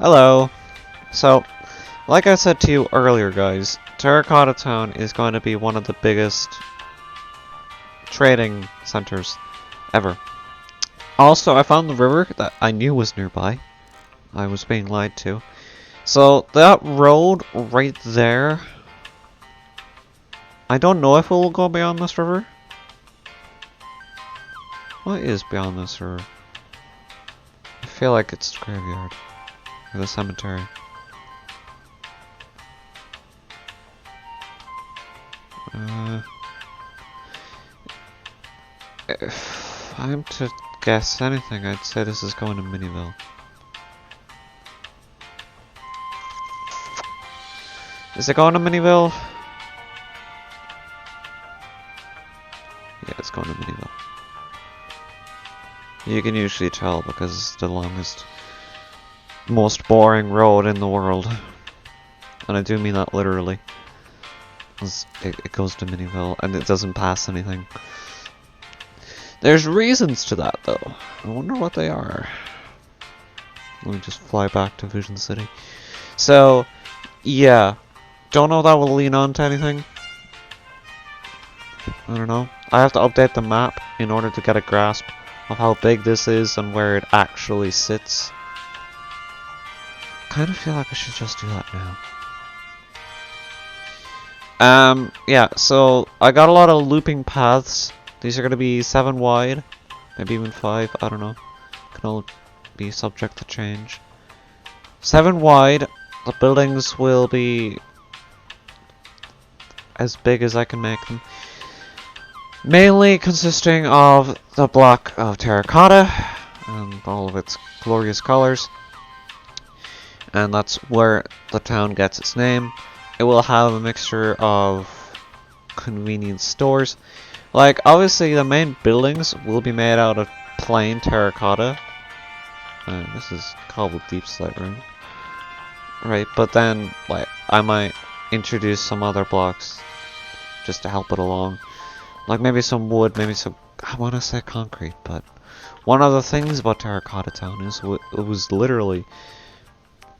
Hello. So, like I said to you earlier, guys, Terracotta Town is going to be one of the biggest trading centers ever. Also, I found the river that I knew was nearby. I was being lied to. So, that road right there, I don't know if it will go beyond this river. What is beyond this river? I feel like it's the graveyard. Or the cemetery. If I'm to guess anything, I'd say this is going to Miniville. Is it going to Miniville? Yeah, it's going to Miniville. You can usually tell because it's the longest, most boring road in the world. And I do mean that literally. It goes to Miniville and it doesn't pass anything. There's reasons to that though. I wonder what they are. Let me just fly back to Vision City. So, yeah. Don't know if that will lean on to anything. I don't know. I have to update the map in order to get a grasp of how big this is and where it actually sits. Kind of feel like I should just do that now. Yeah, so I got a lot of looping paths. These are going to be 7 wide, maybe even 5, I don't know. Can all be subject to change. 7 wide, the buildings will be as big as I can make them. Mainly consisting of the block of terracotta and all of its glorious colors. And that's where the town gets its name. It will have a mixture of convenience stores. Like, obviously the main buildings will be made out of plain terracotta. This is cobbled deep slate room. Right, but then, like, I might introduce some other blocks just to help it along. Like maybe some wood, maybe some, I want to say concrete, but one of the things about Terracotta Town is it was literally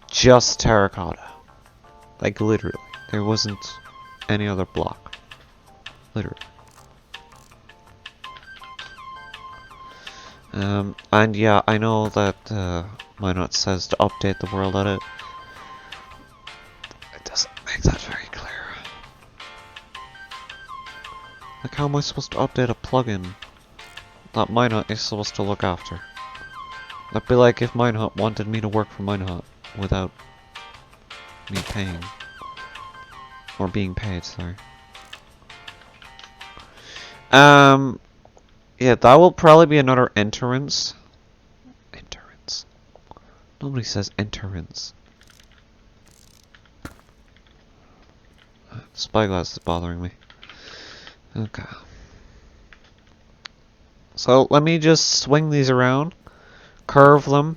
just terracotta. Like literally. There wasn't any other block. Literally. And yeah, I know that Minot says to update the world edit. It doesn't make that very clear. Like, how am I supposed to update a plugin that Minot is supposed to look after? That'd be like if Minot wanted me to work for Minot without me paying. Or being paid, sorry. Yeah, that will probably be another entrance. Entrance. Nobody says entrance. Spyglass is bothering me. Okay. So let me just swing these around. Curve them.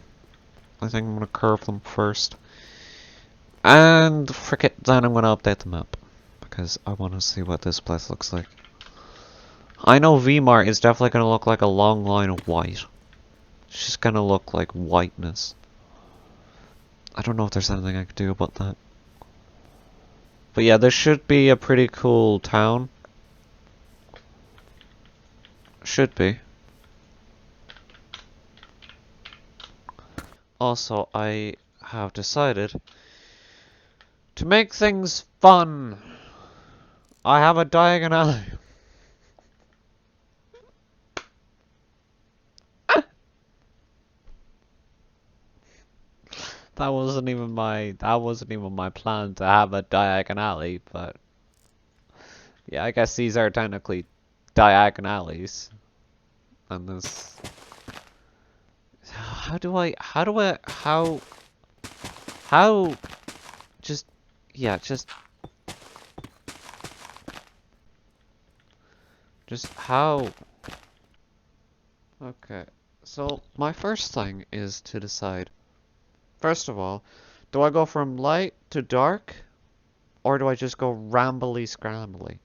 I think I'm gonna curve them first. And frick it, then I'm gonna update the map. Because I wanna see what this place looks like. I know V-Mart is definitely gonna look like a long line of white. It's just gonna look like whiteness. I don't know if there's anything I could do about that. But yeah, this should be a pretty cool town. Should be. Also, I have decided to make things fun. I have a diagonal alley. That wasn't even my plan to have a diagonally, but yeah, I guess these are technically diagonalies. And this, how just, yeah, just how, okay, so my first thing is to decide, first of all, do I go from light to dark, or do I just go rambly scrambly?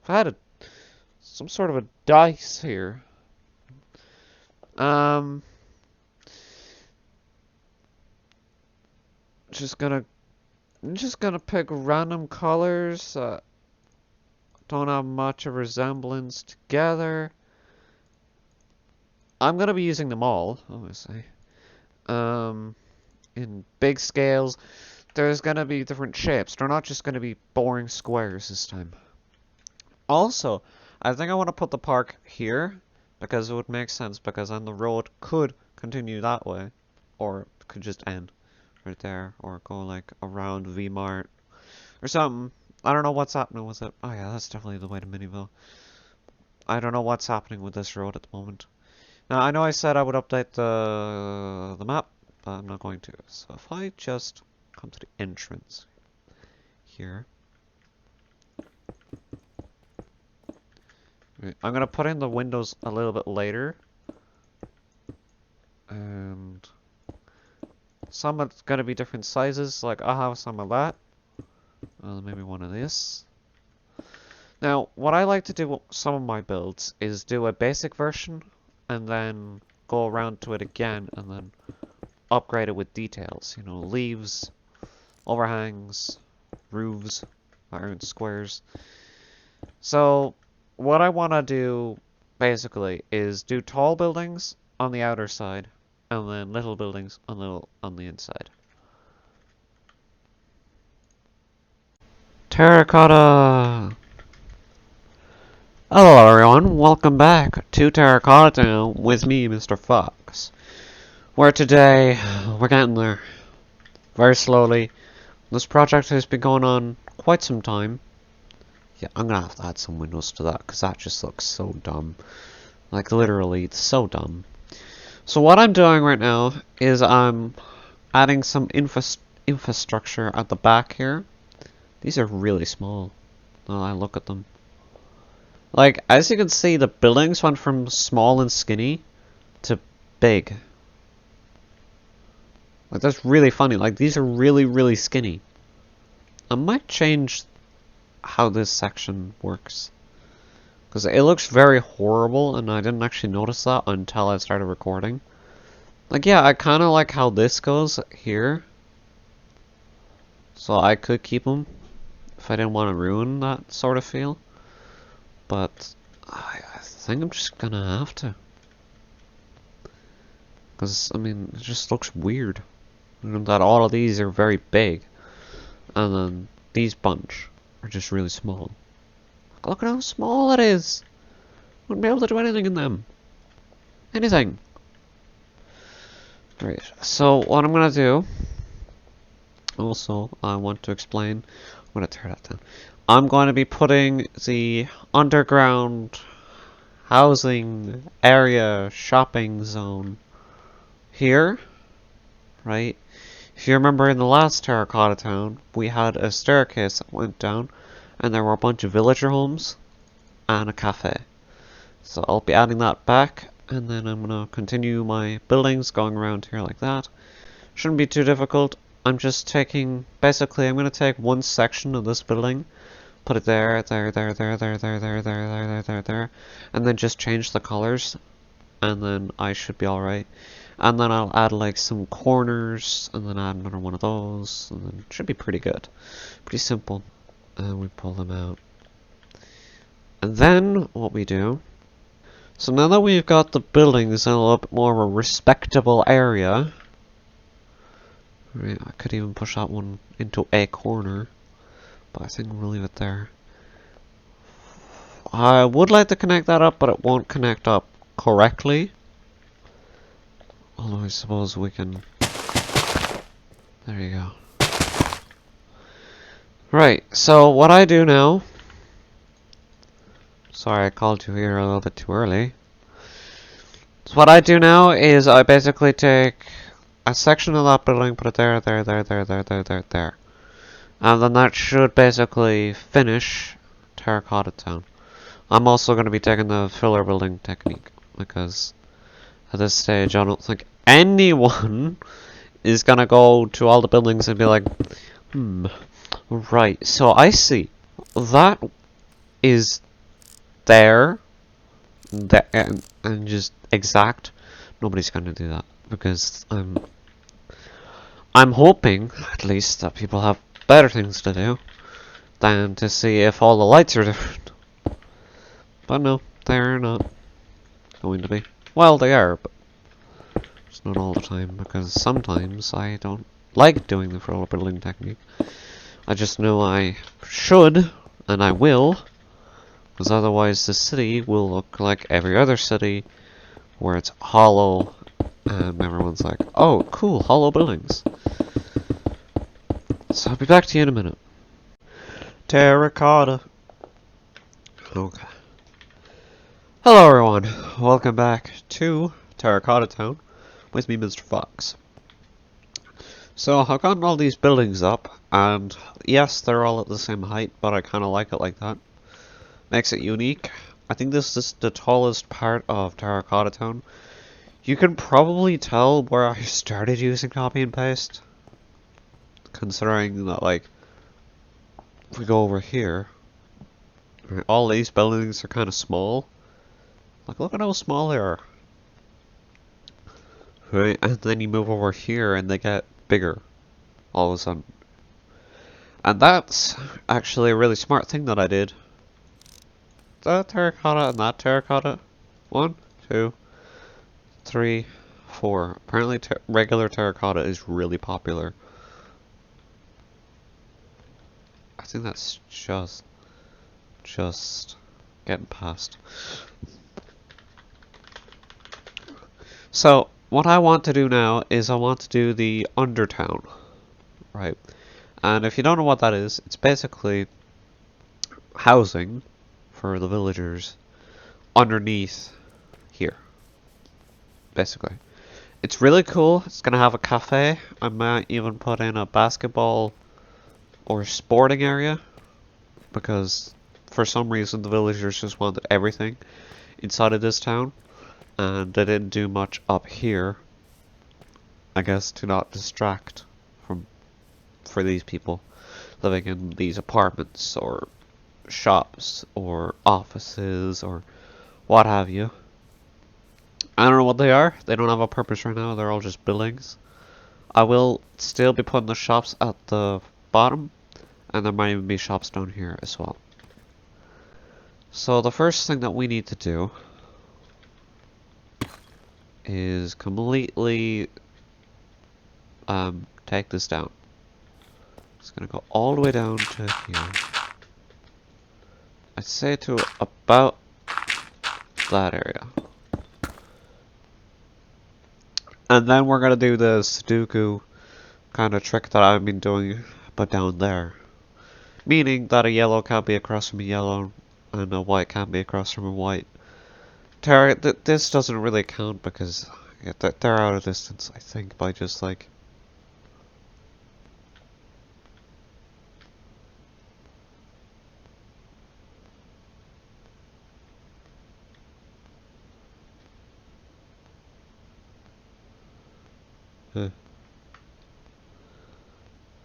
If I had some sort of a dice here, I'm just gonna pick random colors that don't have much of a resemblance together. I'm gonna be using them all, obviously. In big scales, there's gonna be different shapes. They're not just gonna be boring squares this time. Also, I think I want to put the park here because it would make sense because then the road could continue that way or it could just end right there or go like around V-Mart or something. I don't know what's happening with it. Oh yeah, that's definitely the way to Miniville. I don't know what's happening with this road at the moment. Now, I know I said I would update the map, but I'm not going to. So if I just come to the entrance here. Right, I'm gonna put in the windows a little bit later. And some are gonna be different sizes, like I'll have some of that. Maybe one of this. Now, what I like to do with some of my builds is do a basic version and then go around to it again and then upgrade it with details. You know, leaves, overhangs, roofs, iron squares. So, what I want to do basically is do tall buildings on the outer side and then little buildings on the inside. Terracotta! Hello everyone, welcome back to Terracotta Town with me, Mr. Fox. Where today, we're getting there. Very slowly. This project has been going on quite some time. Yeah, I'm gonna have to add some windows to that, because that just looks so dumb. Like, literally, it's so dumb. So what I'm doing right now is I'm adding some infrastructure at the back here. These are really small. Now I look at them. Like, as you can see, the buildings went from small and skinny to big. Like, that's really funny. Like, these are really, really skinny. I might change how this section works. Because it looks very horrible, and I didn't actually notice that until I started recording. Like, yeah, I kind of like how this goes here. So I could keep them if I didn't want to ruin that sort of feel. But I think I'm just gonna have to. Because, I mean, it just looks weird. You know, that all of these are very big. And then these bunch are just really small. Look at how small it is! Wouldn't be able to do anything in them. Anything. Right, so what I'm gonna do... Also, I want to explain... I'm gonna tear that down. I'm going to be putting the underground housing area shopping zone here, right? If you remember in the last Terracotta Town, we had a staircase that went down and there were a bunch of villager homes and a cafe. So I'll be adding that back and then I'm going to continue my buildings going around here like that. Shouldn't be too difficult. I'm just taking, basically I'm going to take one section of this building, put it there, there, and then just change the colors, and then I should be alright. And then I'll add like some corners, and then add another one of those, and then it should be pretty good. Pretty simple. And we pull them out. And then, what we do... So now that we've got the buildings in a little bit more of a respectable area... Right, I could even push that one into a corner. But I think we'll leave it there. I would like to connect that up, but it won't connect up correctly. Although I suppose we can... There you go. Right, so what I do now... Sorry, I called you here a little bit too early. So what I do now is I basically take a section of that building, put it there. And then that should basically finish Terracotta Town. I'm also going to be taking the filler building technique, because at this stage I don't think anyone is going to go to all the buildings and be like, right, so I see. That is there, and just exact. Nobody's going to do that, because I'm hoping, at least, that people have better things to do than to see if all the lights are different. But no, they're not going to be. Well, they are, but it's not all the time, because sometimes I don't like doing the roller building technique. I just know I should, and I will, because otherwise the city will look like every other city, where it's hollow, and everyone's like, oh, cool, hollow buildings. So I'll be back to you in a minute. Terracotta. Okay. Hello everyone, welcome back to Terracotta Town with me, Mr. Fox. So I've gotten all these buildings up, and yes, they're all at the same height, but I kinda like it like that. Makes it unique. I think this is the tallest part of Terracotta Town. You can probably tell where I started using copy and paste, considering that, like, if we go over here, all these buildings are kinda small. Like, look at how small they are. Right, and then you move over here and they get bigger all of a sudden. And that's actually a really smart thing that I did. That terracotta and that terracotta. 1, 2, 3, 4. Apparently regular terracotta is really popular. I think that's just getting past. So, what I want to do now is I want to do the Undertown, right? And if you don't know what that is, it's basically housing for the villagers underneath here, basically. It's really cool. It's gonna have a cafe. I might even put in a basketball or sporting area, because for some reason the villagers just wanted everything inside of this town, and they didn't do much up here, I guess, to not distract for these people living in these apartments or shops or offices or what have you. I don't know what they are. They don't have a purpose right now. They're all just buildings. I will still be putting the shops at the bottom, and there might even be shops down here as well. So the first thing that we need to do is completely take this down. It's gonna go all the way down to here. I'd say to about that area. And then we're gonna do the Sudoku kind of trick that I've been doing, but down there. Meaning that a yellow can't be across from a yellow, and a white can't be across from a white. This doesn't really count because they're out of distance, I think, by just like...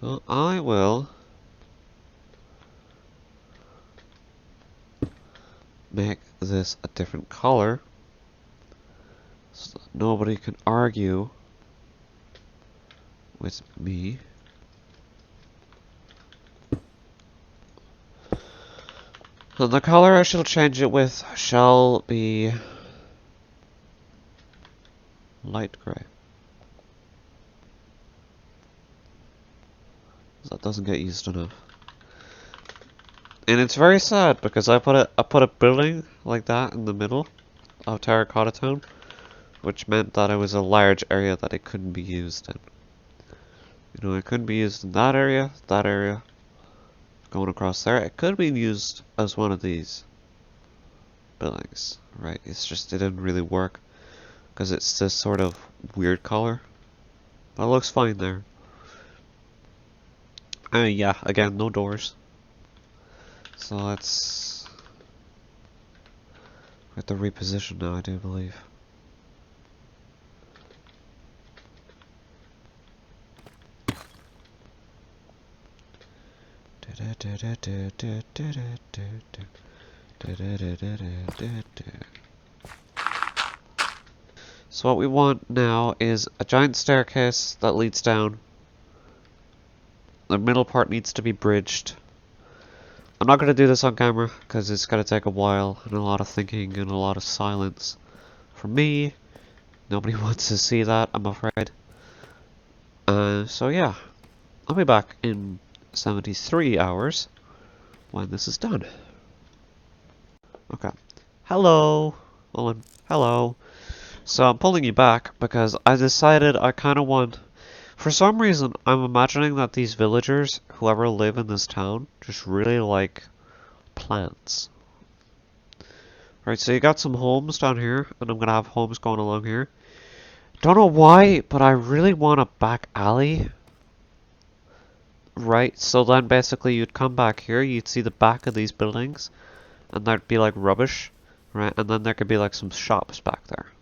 Well, I will make this a different color so that nobody can argue with me. And the color I shall change it with shall be light gray. That doesn't get used enough. And it's very sad because I put a building like that in the middle of Terracotta Town, which meant that it was a large area that it couldn't be used in. You know, it couldn't be used in that area, going across there. It could be used as one of these buildings, right? It's just it didn't really work because it's this sort of weird color. But it looks fine there. Yeah, again, no doors. So let's... we have to reposition now, I do believe. So what we want now is a giant staircase that leads down The middle part needs to be bridged. I'm not going to do this on camera because it's going to take a while and a lot of thinking and a lot of silence. For me, nobody wants to see that, I'm afraid. So yeah, I'll be back in 73 hours when this is done. Okay. Hello. Well, hello. So I'm pulling you back because I decided I kind of want... For some reason, I'm imagining that these villagers, whoever live in this town, just really like plants. Right, so you got some homes down here, and I'm gonna have homes going along here. Don't know why, but I really want a back alley. Right, so then basically you'd come back here, you'd see the back of these buildings, and there'd be like rubbish, right, and then there could be like some shops back there.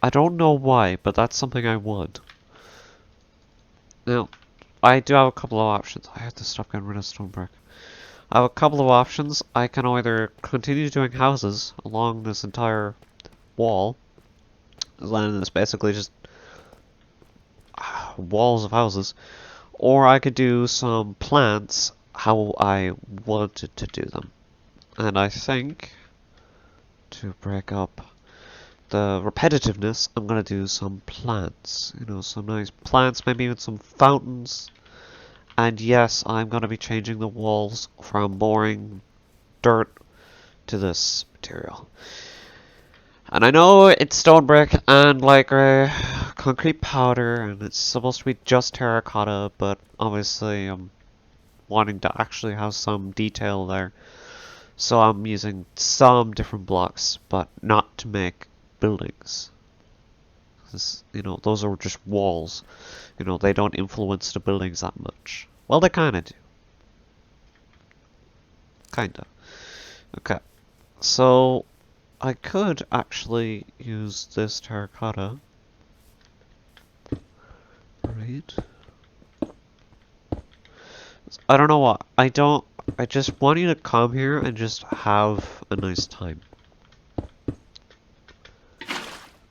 I don't know why, but that's something I want. Now, I do have a couple of options. I have to stop getting rid of stone brick. I have a couple of options. I can either continue doing houses along this entire wall, and it's basically just walls of houses, or I could do some plants how I wanted to do them. And I think, to break up the repetitiveness, I'm gonna do some plants. You know, some nice plants, maybe even some fountains. And yes, I'm gonna be changing the walls from boring dirt to this material. And I know it's stone brick and like concrete powder, and it's supposed to be just terracotta, but obviously I'm wanting to actually have some detail there. So I'm using some different blocks, but not to make buildings. Because, you know, those are just walls. You know, they don't influence the buildings that much. Well, they kinda do. Kinda. Okay. So, I could actually use this terracotta. Right. I don't know what. I just want you to come here and just have a nice time.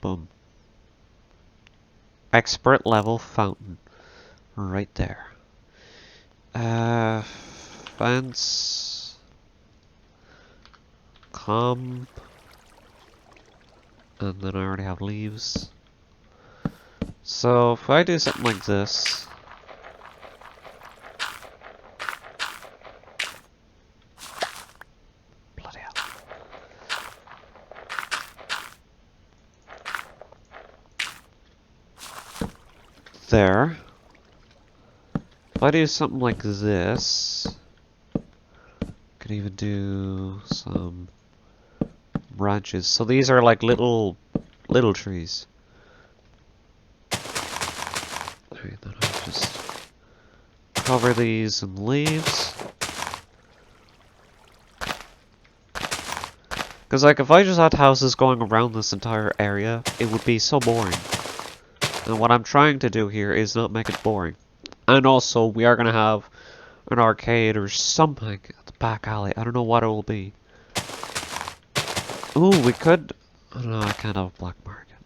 Boom. Expert level fountain. Right there. Fence. Come. And then I already have leaves. So if I do something like this. Bloody hell. There. If I do something like this, could even do some branches. So these are like little trees. Okay, then I'll just cover these in leaves. Because like if I just had houses going around this entire area, it would be so boring. And what I'm trying to do here is not make it boring. And also, we are going to have an arcade or something at the back alley. I don't know what it will be. Ooh, we could... Oh, no, I can't have a black market.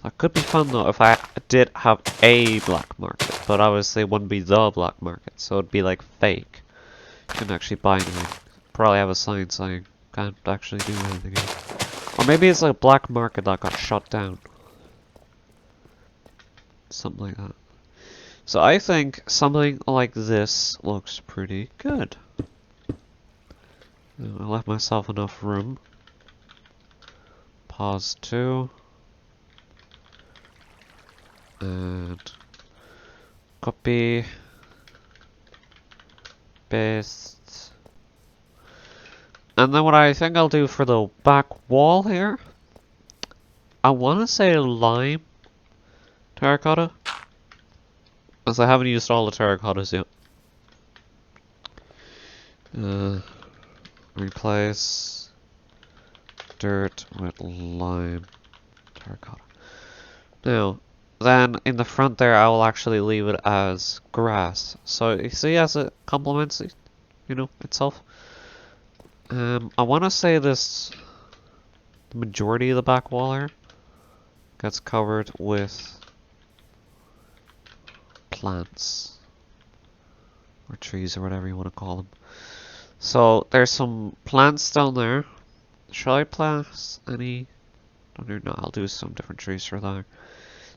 That could be fun though if I did have a black market. But obviously it wouldn't be the black market. So it'd be like fake. You couldn't actually buy anything. Probably have a sign saying can't actually do anything else. Or maybe it's like a black market that got shut down. Something like that. So I think something like this looks pretty good. I left myself enough room. Pause 2. And copy. Paste. And then what I think I'll do for the back wall here, I want to say lime terracotta, as I haven't used all the terracottas yet. Replace dirt with lime terracotta. Now, then in the front there, I will actually leave it as grass. So you see, as it complements, you know, itself. I want to say this. The majority of the back wall here gets covered with plants. Or trees, or whatever you want to call them. So, there's some plants down there. Shall I plant any? No, I'll do some different trees for that.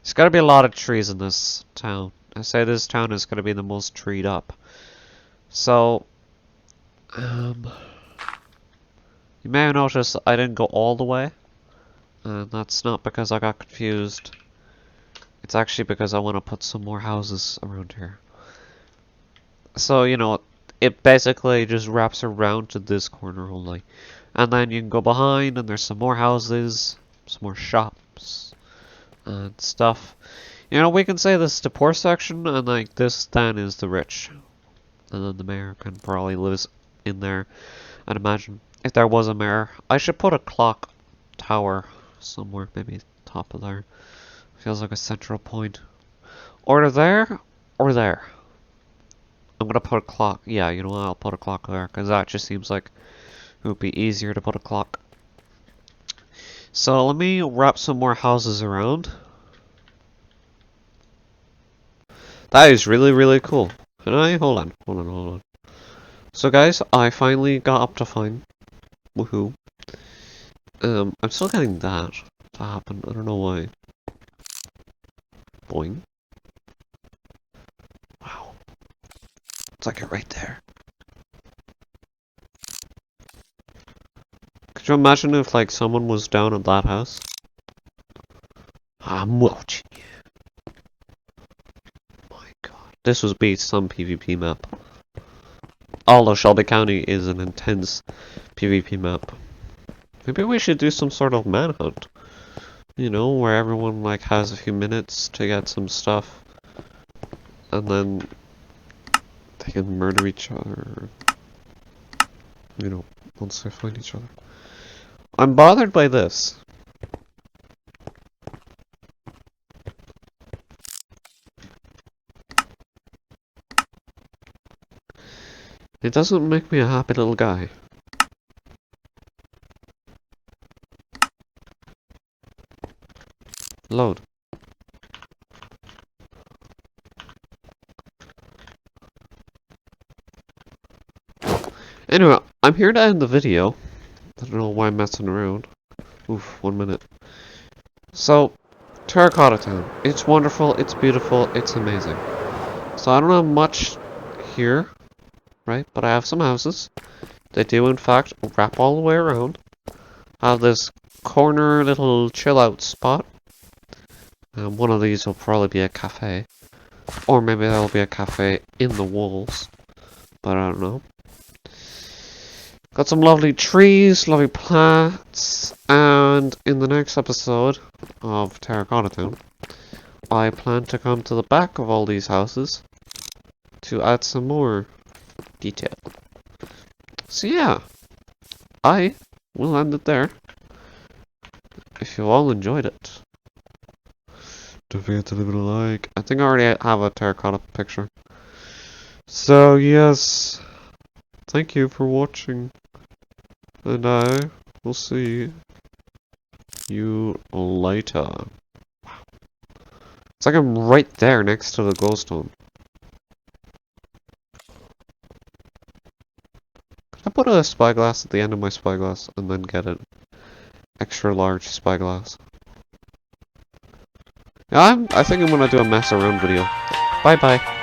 There's gotta be a lot of trees in this town. I say this town is gonna be the most treed up. So, you may have noticed I didn't go all the way. And that's not because I got confused. It's actually because I want to put some more houses around here. So, you know, it basically just wraps around to this corner only. And then you can go behind and there's some more houses, some more shops, and stuff. You know, we can say this is the poor section, and like this then is the rich. And then the mayor can probably live in there. I'd imagine if there was a mayor. I should put a clock tower somewhere, maybe top of there. Feels like a central point. Or there, or there. I'm gonna put a clock. Yeah, you know what? I'll put a clock there, because that just seems like it would be easier to put a clock. So let me wrap some more houses around. That is really, really cool. Can I? Hold on. So guys, I finally got up to fine. Woohoo. I'm still getting that to happen. I don't know why. Boing. Wow. It's like it right there. Could you imagine if like someone was down at that house? I'm watching you. My god. This would be some PvP map. Although Shelby County is an intense PvP map. Maybe we should do some sort of manhunt. You know, where everyone like has a few minutes to get some stuff. And then they can murder each other. You know, once they find each other. I'm bothered by this. It doesn't make me a happy little guy. Load. Anyway, I'm here to end the video. I don't know why I'm messing around. Oof, 1 minute. So, Terracotta Town. It's wonderful, it's beautiful, it's amazing. So I don't have much here, right? But I have some houses. They do in fact wrap all the way around. I have this corner little chill out spot. One of these will probably be a cafe. Or maybe there'll be a cafe in the walls. But I don't know. Got some lovely trees, lovely plants, and in the next episode of Terracotta Town, I plan to come to the back of all these houses to add some more detail. So yeah, I will end it there. If you all enjoyed it, don't forget to leave it a like. I think I already have a terracotta picture. So yes, thank you for watching. And I will see you later. It's like I'm right there next to the glowstone. Could I put a spyglass at the end of my spyglass and then get an extra large spyglass? Yeah, I think I'm gonna do a mess around video. Bye bye.